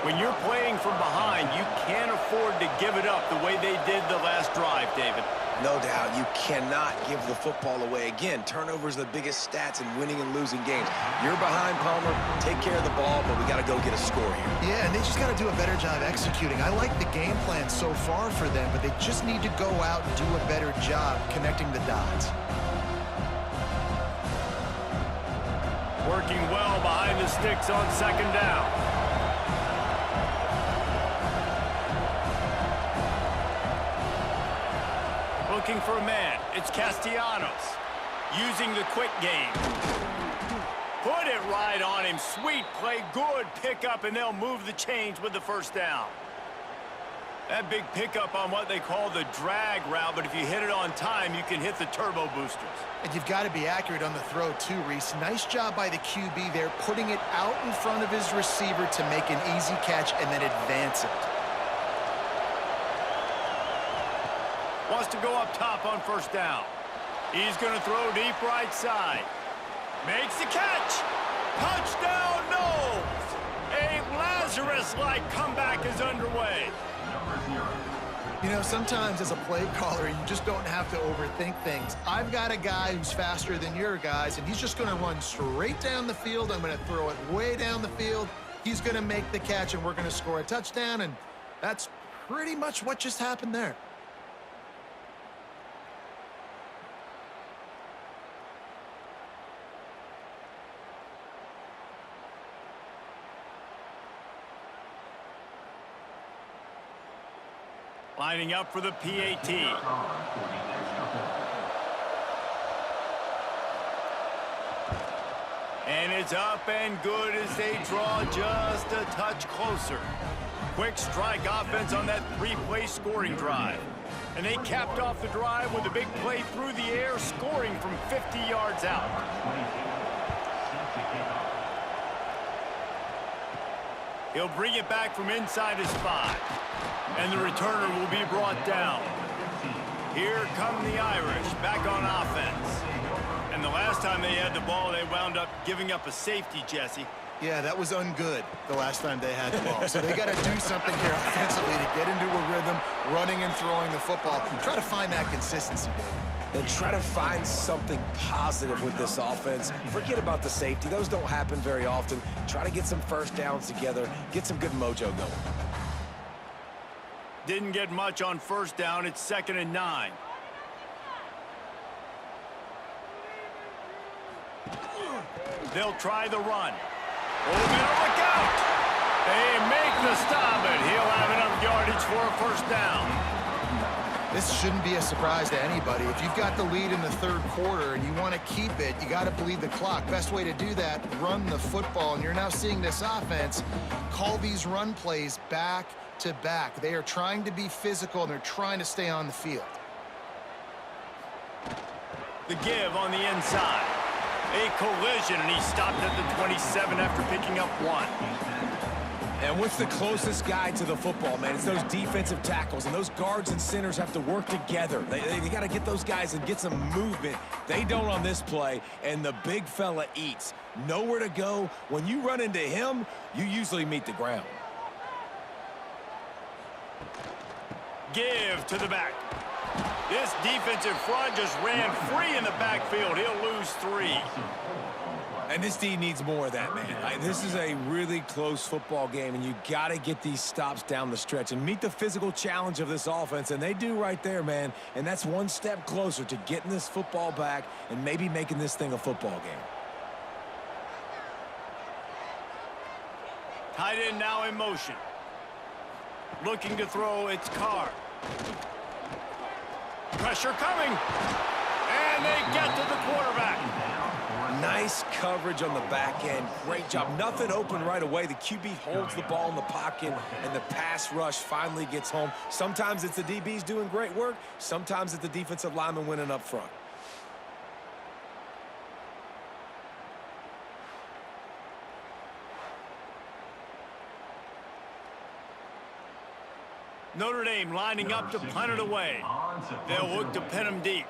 When you're playing from behind, you can't afford to give it up the way they did the last drive, David. No doubt, you cannot give the football away. Again, turnovers are the biggest stats in winning and losing games. You're behind, Palmer. Take care of the ball, but we got to go get a score here. Yeah, and they just got to do a better job executing. I like the game plan so far for them, but they just need to go out and do a better job connecting the dots. Working well behind the sticks on 2nd down. Looking for a man. It's Castellanos. Using the quick game. Put it right on him. Sweet play. Good pickup, and they'll move the chains with the first down. That big pickup on what they call the drag route, but if you hit it on time, you can hit the turbo boosters. And you've got to be accurate on the throw, too, Reese. Nice job by the QB there, putting it out in front of his receiver to make an easy catch and then advance it. Wants to go up top on 1st down. He's going to throw deep right side. Makes the catch. Touchdown, Knowles. A Lazarus-like comeback is underway. You know, sometimes as a play caller, you just don't have to overthink things. I've got a guy who's faster than your guys, and he's just going to run straight down the field. I'm going to throw it way down the field. He's going to make the catch, and we're going to score a touchdown, and that's pretty much what just happened there. Lining up for the PAT. And it's up and good as they draw just a touch closer. Quick strike offense on that three-play scoring drive. And they capped off the drive with a big play through the air, scoring from 50 yards out. He'll bring it back from inside his 5. And the returner will be brought down. Here come the Irish, back on offense. And the last time they had the ball, they wound up giving up a safety, Jesse. Yeah, that was ungood the last time they had the ball. So they got to do something here offensively to get into a rhythm, running and throwing the football. Try to find that consistency, David. And try to find something positive with this offense. Forget about the safety. Those don't happen very often. Try to get some first downs together, get some good mojo going. Didn't get much on first down. It's 2nd and 9. They'll try the run. Oh, better look out! They make the stop, but he'll have enough yardage for a first down. This shouldn't be a surprise to anybody. If you've got the lead in the third quarter and you want to keep it, you got to bleed the clock. Best way to do that, run the football. And you're now seeing this offense call these run plays back to back. They are trying to be physical, and they're trying to stay on the field. The give on the inside. A collision, and he stopped at the 27 after picking up 1. And what's the closest guy to the football, man? It's those defensive tackles, and those guards and centers have to work together. They got to get those guys and get some movement. They don't on this play, and the big fella eats. Nowhere to go. When you run into him, you usually meet the ground. Give to the back. This defensive front just ran free in the backfield. He'll lose 3. And this D needs more of that, man. This is a really close football game, and you got to get these stops down the stretch and meet the physical challenge of this offense, and they do right there, man. And that's one step closer to getting this football back and maybe making this thing a football game. Tight end now in motion. Looking to throw, it's Carr. Pressure coming. And they get to the quarterback. Nice coverage on the back end. Great job. Nothing open right away. The QB holds the ball in the pocket, and the pass rush finally gets home. Sometimes it's the DBs doing great work. Sometimes it's the defensive lineman winning up front. Notre Dame lining up to punt it away. They'll look to pin him deep.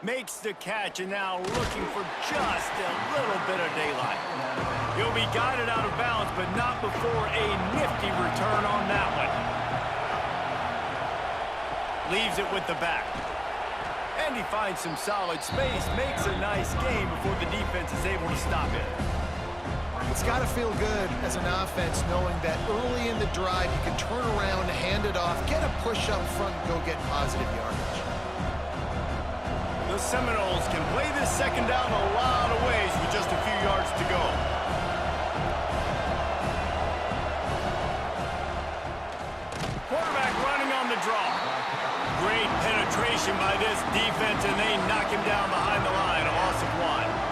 Makes the catch, and now looking for just a little bit of daylight. He'll be guided out of bounds, but not before a nifty return on that one. Leaves it with the back. And he finds some solid space, makes a nice game before the defense is able to stop it. It's got to feel good as an offense knowing that early in the drive you can turn around, hand it off, get a push up front, and go get positive yardage. The Seminoles can play this second down a lot of ways with just a few yards to go. Quarterback running on the draw. Great penetration by this defense, and they knock him down behind the line, a loss of 1.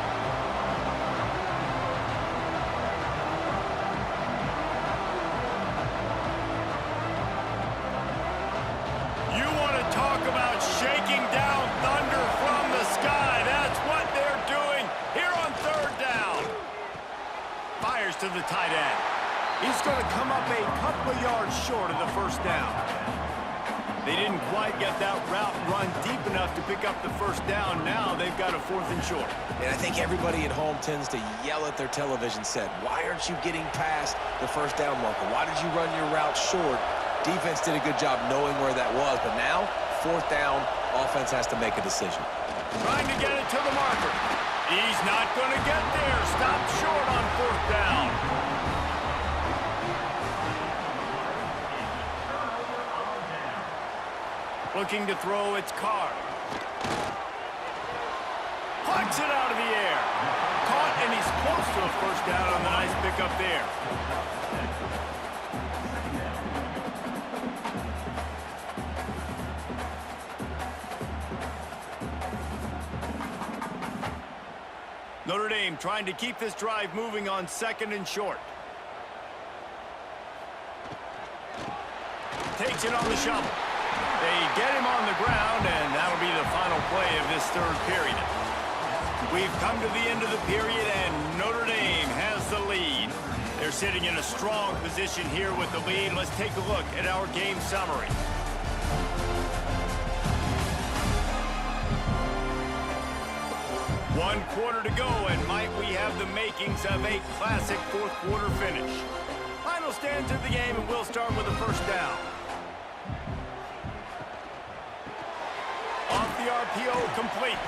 Shaking down thunder from the sky. That's what they're doing here on 3rd down. Fires to the tight end. He's going to come up a couple of yards short of the first down. They didn't quite get that route run deep enough to pick up the first down. Now they've got a 4th and short. And I think everybody at home tends to yell at their television set. Why aren't you getting past the first down marker? Why did you run your route short? Defense did a good job knowing where that was, but now, 4th down, offense has to make a decision. Trying to get it to the marker. He's not going to get there. Stopped short on 4th down. Looking to throw, it's Carr. Plucks it out of the air. Caught, and he's close to a first down on the nice pickup there. Notre Dame trying to keep this drive moving on 2nd and short. Takes it on the shovel. They get him on the ground, and that'll be the final play of this 3rd period. We've come to the end of the period, and Notre Dame has the lead. They're sitting in a strong position here with the lead. Let's take a look at our game summary. One quarter to go, and might we have the makings of a classic 4th quarter finish. Final stands of the game, and we'll start with the first down. Off the RPO, complete.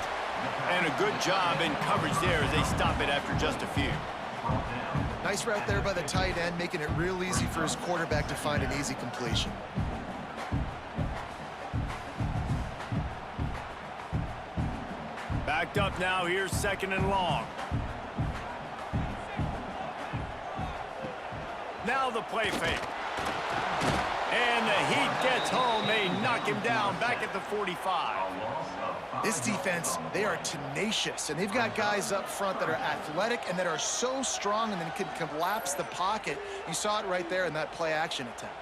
And a good job in coverage there as they stop it after just a few. Nice route there by the tight end, making it real easy for his quarterback to find an easy completion. Backed up now, here's 2nd and long. Now the play fake. And the heat gets home. They knock him down back at the 45. This defense, they are tenacious, and they've got guys up front that are athletic and that are so strong and then can collapse the pocket. You saw it right there in that play action attempt.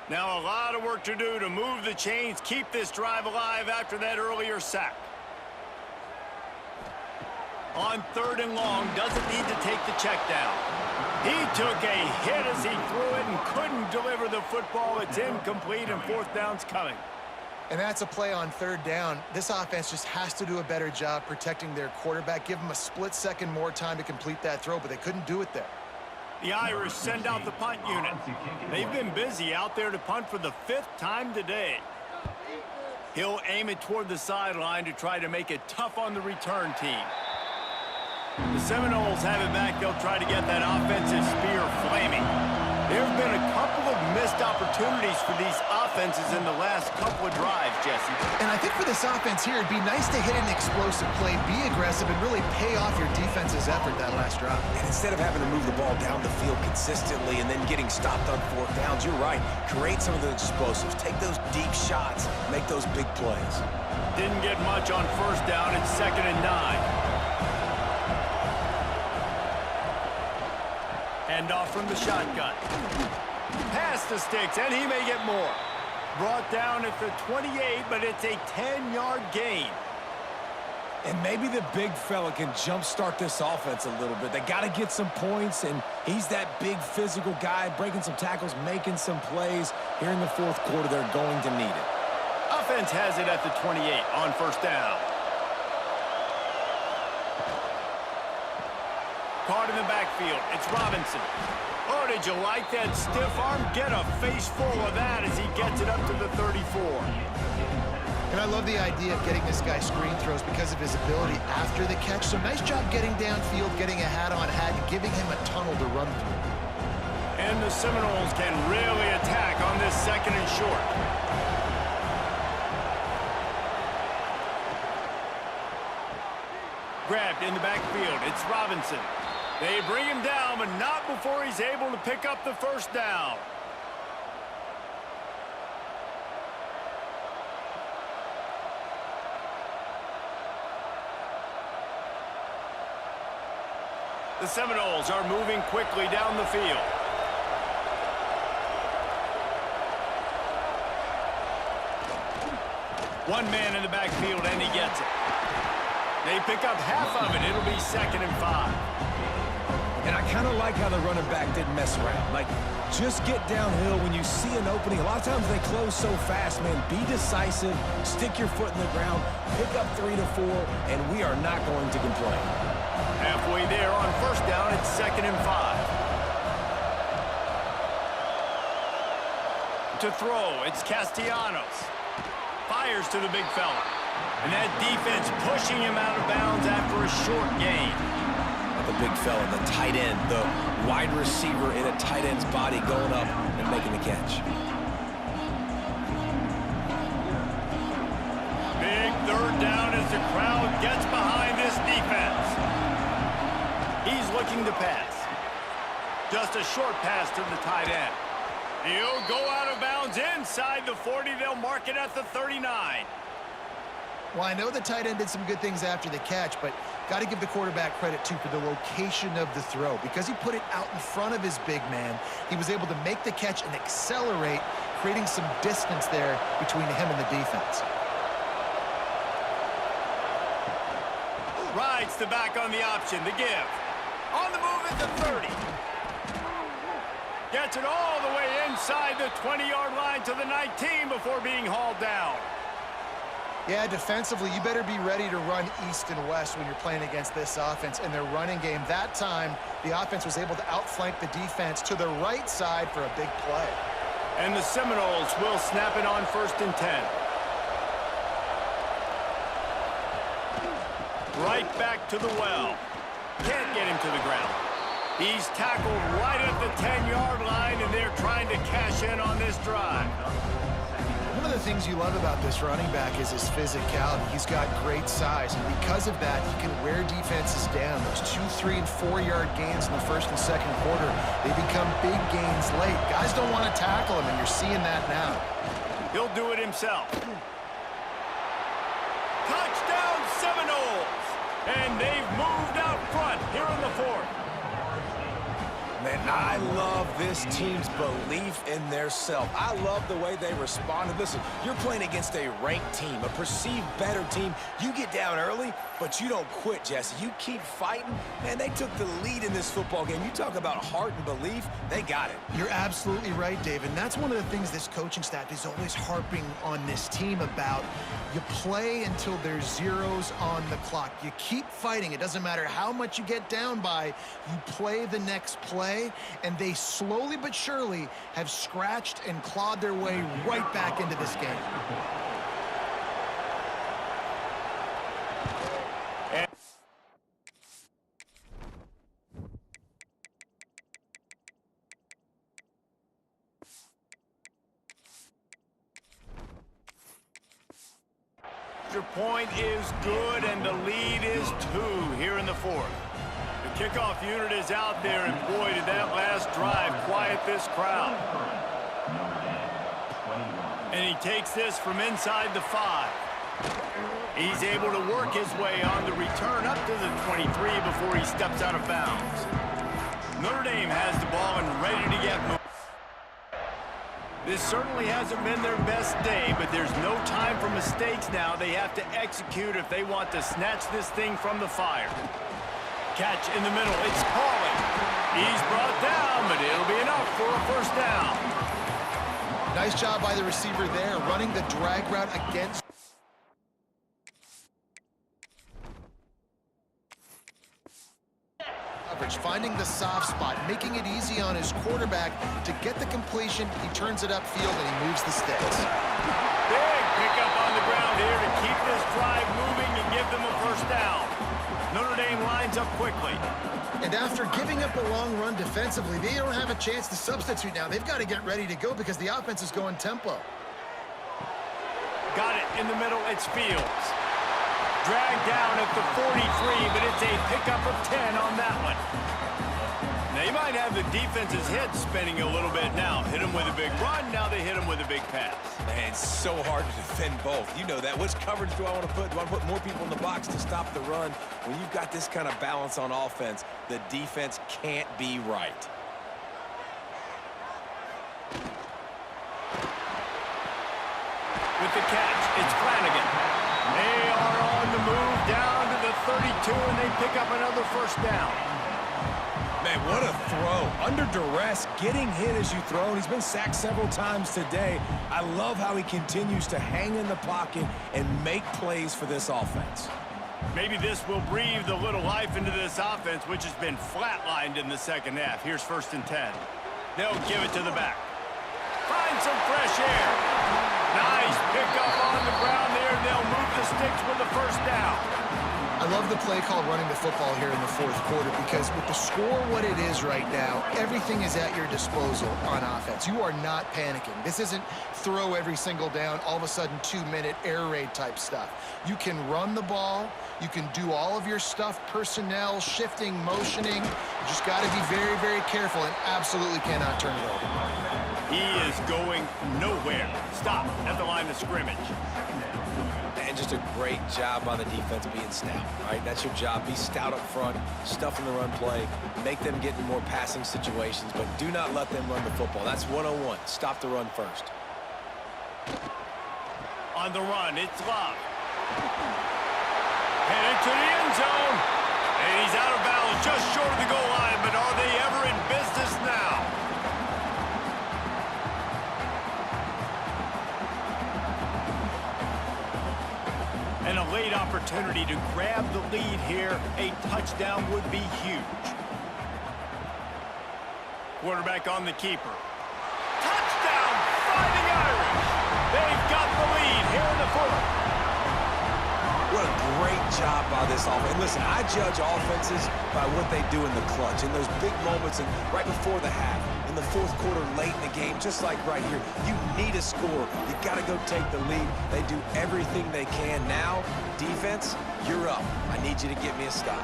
Now a lot of work to do to move the chains, keep this drive alive after that earlier sack. On 3rd and long, doesn't need to take the check down. He took a hit as he threw it and couldn't deliver the football. It's incomplete, and 4th down's coming. And that's a play on 3rd down. This offense just has to do a better job protecting their quarterback. Give them a split second more time to complete that throw, but they couldn't do it there. The Irish send out the punt unit. They've been busy out there to punt for the 5th time today. He'll aim it toward the sideline to try to make it tough on the return team. The Seminoles have it back. They'll try to get that offensive spear flaming. There have been a couple of missed opportunities for these offenses in the last couple of drives, Jesse. And I think for this offense here, it'd be nice to hit an explosive play, be aggressive, and really pay off your defense's effort that last drive. And instead of having to move the ball down the field consistently and then getting stopped on 4th downs, you're right. Create some of the explosives. Take those deep shots. Make those big plays. Didn't get much on 1st down. It's 2nd and 9. Hand off from the shotgun. Past the sticks, and he may get more. Brought down at the 28, but it's a 10-yard gain. And maybe the big fella can jumpstart this offense a little bit. They got to get some points, and he's that big physical guy, breaking some tackles, making some plays. Here in the 4th quarter, they're going to need it. Offense has it at the 28 on 1st down. Caught in the backfield. It's Robinson. Oh, did you like that stiff arm? Get a face full of that as he gets it up to the 34. And I love the idea of getting this guy screen throws because of his ability after the catch. So nice job getting downfield, getting a hat-on-hat, and giving him a tunnel to run through. And the Seminoles can really attack on this 2nd and short. Grabbed in the backfield. It's Robinson. They bring him down, but not before he's able to pick up the 1st down. The Seminoles are moving quickly down the field. One man in the backfield, and he gets it. They pick up half of it. It'll be 2nd and 5. And I kind of like how the running back didn't mess around. Like, just get downhill when you see an opening. A lot of times they close so fast, man. Be decisive, stick your foot in the ground, pick up 3 to 4, and we are not going to complain. Halfway there on 1st down, it's 2nd and 5. To throw, it's Castellanos. Fires to the big fella. And that defense pushing him out of bounds after a short gain. The big fella, the tight end, the wide receiver in a tight end's body going up and making the catch. Big 3rd down as the crowd gets behind this defense. He's looking to pass. Just a short pass to the tight end. He'll go out of bounds inside the 40. They'll mark it at the 39. Well, I know the tight end did some good things after the catch, but got to give the quarterback credit, too, for the location of the throw. Because he put it out in front of his big man, he was able to make the catch and accelerate, creating some distance there between him and the defense. Rides the back on the option, the give. On the move at the 30. Gets it all the way inside the 20-yard line to the 19 before being hauled down. Yeah, defensively, you better be ready to run east and west when you're playing against this offense and their running game. That time, the offense was able to outflank the defense to the right side for a big play. And the Seminoles will snap it on 1st and 10. Right back to the well. Can't get him to the ground. He's tackled right at the 10-yard line, and they're trying to cash in on this drive. One of the things you love about this running back is his physicality. He's got great size, and because of that, he can wear defenses down. Those 2-, 3-, and 4-yard gains in the 1st and 2nd quarter, they become big gains late. Guys don't want to tackle him, and you're seeing that now. He'll do it himself. Touchdown Seminoles! And they've moved out front here in the 4th. Man, I love this team's belief in their self. I love the way they responded. Listen, you're playing against a ranked team, a perceived better team. You get down early, but you don't quit, Jesse. You keep fighting. Man, they took the lead in this football game. You talk about heart and belief, they got it. You're absolutely right, Dave, and that's one of the things this coaching staff is always harping on this team about. You play until there's zeros on the clock. You keep fighting. It doesn't matter how much you get down by. You play the next play, and they slowly but surely have scratched and clawed their way right back into this game. Point is good, and the lead is 2 here in the 4th. The kickoff unit is out there, and boy, did that last drive quiet this crowd. And he takes this from inside the 5. He's able to work his way on the return up to the 23 before he steps out of bounds. Notre Dame has the ball and ready to get moving. This certainly hasn't been their best day, but there's no time for mistakes now. They have to execute if they want to snatch this thing from the fire. Catch in the middle. It's Pauling. He's brought down, but it'll be enough for a 1st down. Nice job by the receiver there, running the drag route against. Finding the soft spot, making it easy on his quarterback to get the completion. He turns it upfield and he moves the sticks. Big pickup on the ground here to keep this drive moving and give them a 1st down. Notre Dame lines up quickly. And after giving up a long run defensively, they don't have a chance to substitute now. They've got to get ready to go because the offense is going tempo. Got it in the middle. It's Fields. Dragged down at the 43, but it's a pickup of 10 on that one. They might have the defense's head spinning a little bit now. Hit him with a big run, now they hit him with a big pass. Man, it's so hard to defend both. You know that. Which coverage do I want to put? Do I want to put more people in the box to stop the run? When you've got this kind of balance on offense, the defense can't be right. With the catch, it's Flanagan. They are on the move down to the 32, and they pick up another first down. Man, what a throw. Under duress, getting hit as you throw. He's been sacked several times today. I love how he continues to hang in the pocket and make plays for this offense. Maybe this will breathe a little life into this offense, which has been flatlined in the second half. Here's 1st and 10. They'll give it to the back. Find some fresh air. Nice pick up on the ground there. They'll move the sticks with the first down. I love the play called running the football here in the 4th quarter because with the score what it is right now, everything is at your disposal on offense. You are not panicking. This isn't throw every single down, all of a sudden 2-minute air raid type stuff. You can run the ball. You can do all of your stuff, personnel, shifting, motioning. You just got to be very, very careful and absolutely cannot turn it over. He is going nowhere. Stop at the line of scrimmage. And just a great job on the defense being stout. All right, that's your job. Be stout up front, stuff in the run play, make them get in more passing situations, but do not let them run the football. That's 101. Stop the run first. On the run, it's Love. Headed to the end zone. And he's out of bounds just short of the goal line, but are they ever in business now? And a late opportunity to grab the lead here. A touchdown would be huge. Quarterback on the keeper. Touchdown, Fighting Irish. They've got the lead here in the 4th. What a great job by this offense. And listen, I judge offenses by what they do in the clutch, in those big moments and right before the half, in the 4th quarter, late in the game, just like right here. You need a score. You got to go take the lead. They do everything they can. Now, defense, you're up. I need you to get me a stop.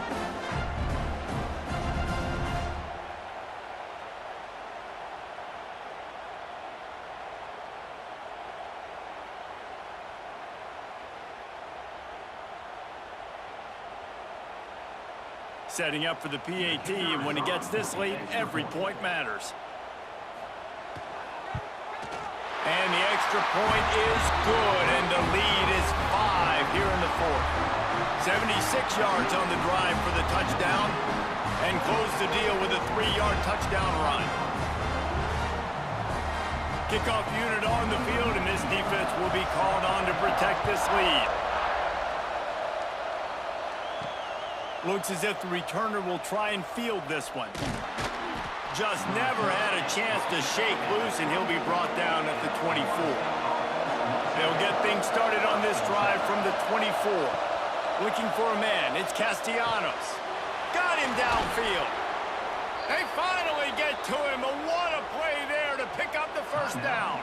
Setting up for the PAT, and when he gets this late, every point matters. And the extra point is good, and the lead is 5 here in the 4th. 76 yards on the drive for the touchdown, and close the deal with a 3-yard touchdown run. Kickoff unit on the field, and this defense will be called on to protect this lead. Looks as if the returner will try and field this one. Just never had a chance to shake loose, and he'll be brought down at the 24. They'll get things started on this drive from the 24. Looking for a man. It's Castellanos. Got him downfield. They finally get to him. What a play there to pick up the first down.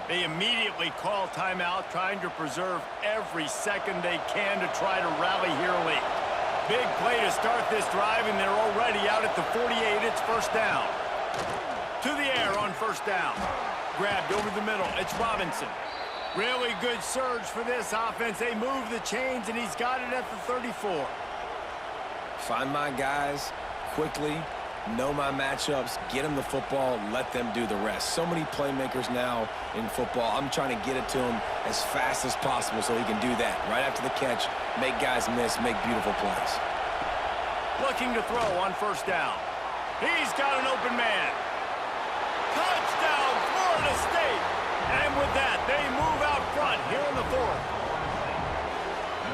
They immediately call timeout, trying to preserve every second they can to try to rally here late. Big play to start this drive, and they're already out at the 48. It's first down. To the air on first down. Grabbed over the middle. It's Robinson. Really good surge for this offense. They move the chains, and he's got it at the 34. Find my guys quickly. Know my matchups, get them the football, let them do the rest. So many playmakers now in football. I'm trying to get it to him as fast as possible so he can do that. Right after the catch, make guys miss, make beautiful plays. Looking to throw on first down. He's got an open man. Touchdown, Florida State. And with that, they move out front here in the 4th.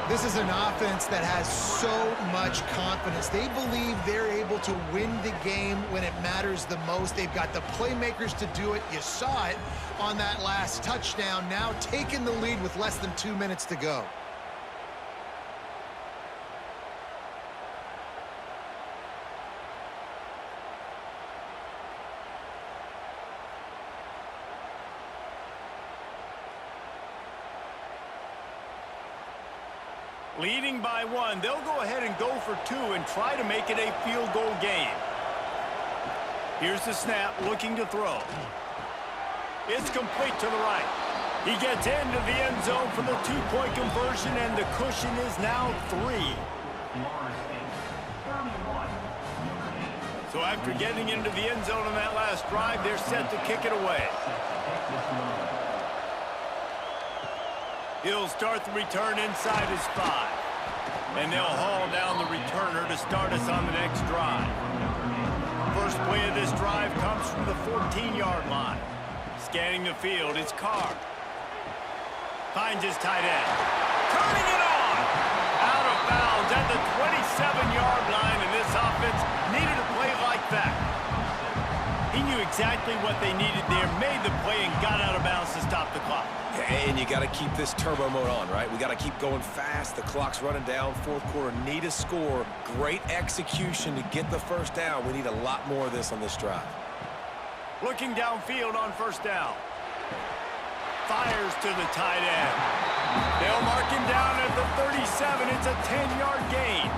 This is an offense that has so much confidence. They believe they're able to win the game when it matters the most. They've got the playmakers to do it. You saw it on that last touchdown. Now taking the lead with less than 2 minutes to go. Leading by 1, they'll go ahead and go for 2 and try to make it a field goal game. Here's the snap, looking to throw. It's complete to the right. He gets into the end zone for the 2-point conversion, and the cushion is now 3. So after getting into the end zone on that last drive, they're set to kick it away. He'll start the return inside his 5. And they'll haul down the returner to start us on the next drive. First play of this drive comes from the 14-yard line. Scanning the field, it's Carr. Finds his tight end. Turning it on! Out of bounds at the 27-yard line, and this offense needed a play like that. He knew exactly what they needed there, made the play, and got out of bounds to stop the clock. And you got to keep this turbo mode on, right? We got to keep going fast. The clock's running down. Fourth quarter, need a score. Great execution to get the first down. We need a lot more of this on this drive. Looking downfield on first down. Fires to the tight end. They'll mark him down at the 37. It's a 10-yard gain.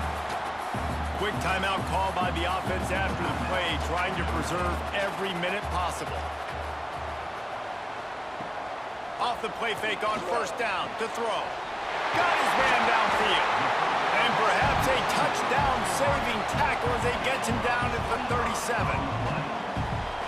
Quick timeout call by the offense after the play, trying to preserve every minute possible. Off the play fake on first down to throw. Got his man downfield. And perhaps a touchdown-saving tackle as they get him down at the 37.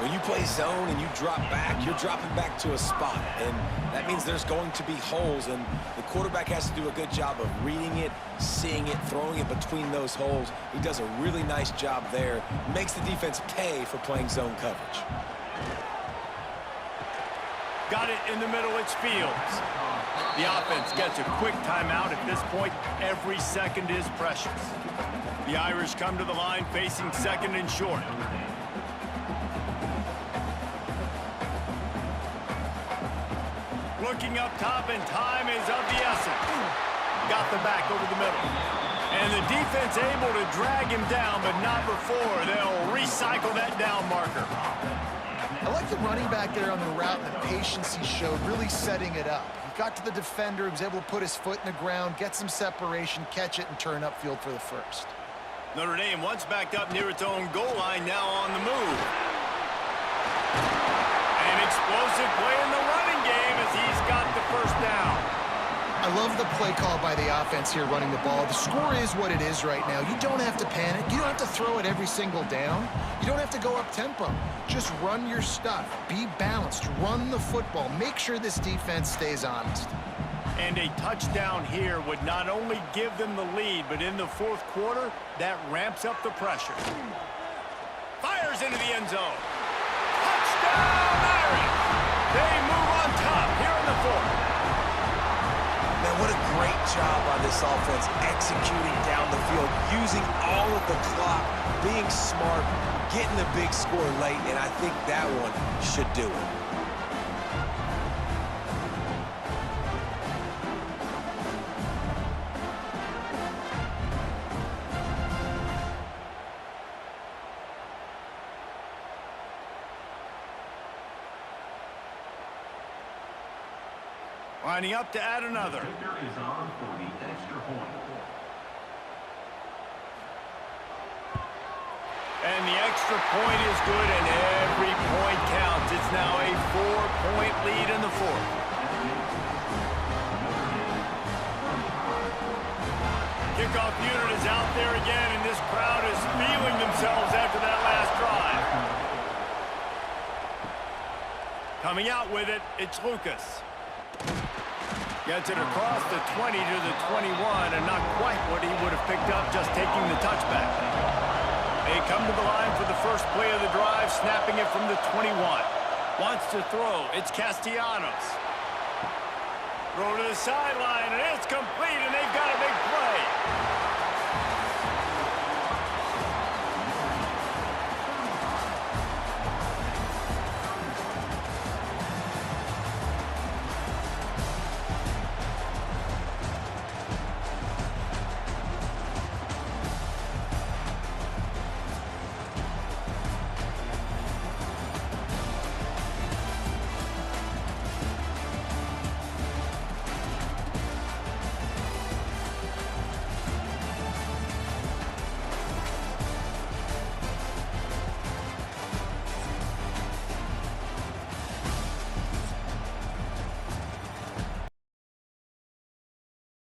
When you play zone and you drop back, you're dropping back to a spot. And that means there's going to be holes. And the quarterback has to do a good job of reading it, seeing it, throwing it between those holes. He does a really nice job there. Makes the defense pay for playing zone coverage. Got it in the middle, it's Fields. The offense gets a quick timeout. At this point, every second is precious. The Irish come to the line facing second and short. Looking up top, and time is of the essence. Got the back over the middle. And the defense able to drag him down, but not before they'll recycle that down marker. I like the running back there on the route and the patience he showed, really setting it up. He got to the defender, he was able to put his foot in the ground, get some separation, catch it, and turn upfield for the first. Notre Dame once backed up near its own goal line, now on the move. An explosive play in the running game as he's got the first down. I love the play call by the offense here running the ball. The score is what it is right now. You don't have to panic. You don't have to throw it every single down. You don't have to go up tempo. Just run your stuff. Be balanced. Run the football. Make sure this defense stays honest. And a touchdown here would not only give them the lead, but in the fourth quarter, that ramps up the pressure. Fires into the end zone. Touchdown, Irish! They move on top here in the fourth. Man, what a great job on this offense, executing down the field, using all of the clock, being smart, getting the big score late, and I think that one should do it. Lining up to add another. Kicker is on for the extra point. And the extra point is good, and every point counts. It's now a 4-point lead in the fourth. Kickoff unit is out there again, and this crowd is feeling themselves after that last drive. Coming out with it, it's Lucas. Gets it across the 20 to the 21, and not quite what he would have picked up just taking the touchback. They come to the line for the first play of the drive, snapping it from the 21. Wants to throw. It's Castellanos. Throw to the sideline, and it's complete, and